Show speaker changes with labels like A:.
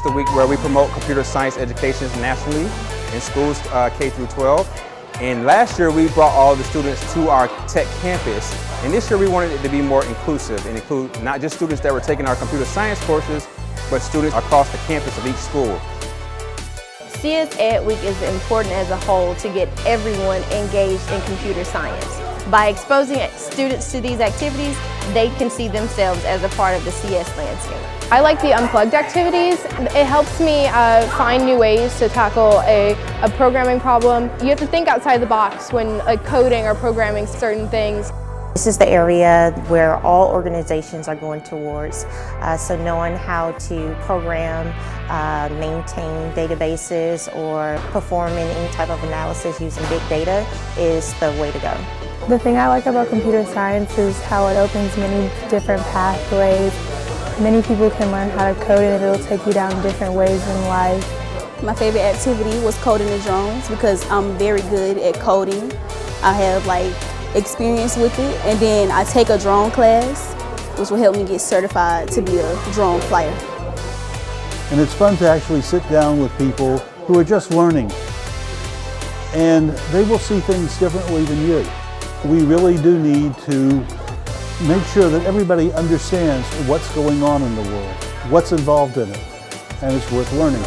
A: the week where we promote computer science education nationally in schools K through 12. And last year we brought all the students to our tech campus. And this year we wanted it to be more inclusive and include not just students that were taking our computer science courses, but students across the campus of each school.
B: CSEd Week is important as a whole to get everyone engaged in computer science. By exposing students to these activities, they can see themselves as a part of the CS landscape.
C: I like the unplugged activities. It helps me find new ways to tackle a programming problem. You have to think outside the box when coding or programming certain things.
D: This is the area where all organizations are going towards, so knowing how to program, maintain databases, or performing any type of analysis using big data is the way to go.
E: The thing I like about computer science is how it opens many different pathways. Many people can learn how to code and it'll take you down different ways in life.
F: My favorite activity was coding the drones because I'm very good at coding. I have experience with it, and then I take a drone class which will help me get certified to be a drone flyer.
G: And it's fun to actually sit down with people who are just learning, and they will see things differently than you. We really do need to make sure that everybody understands what's going on in the world, what's involved in it, and it's worth learning.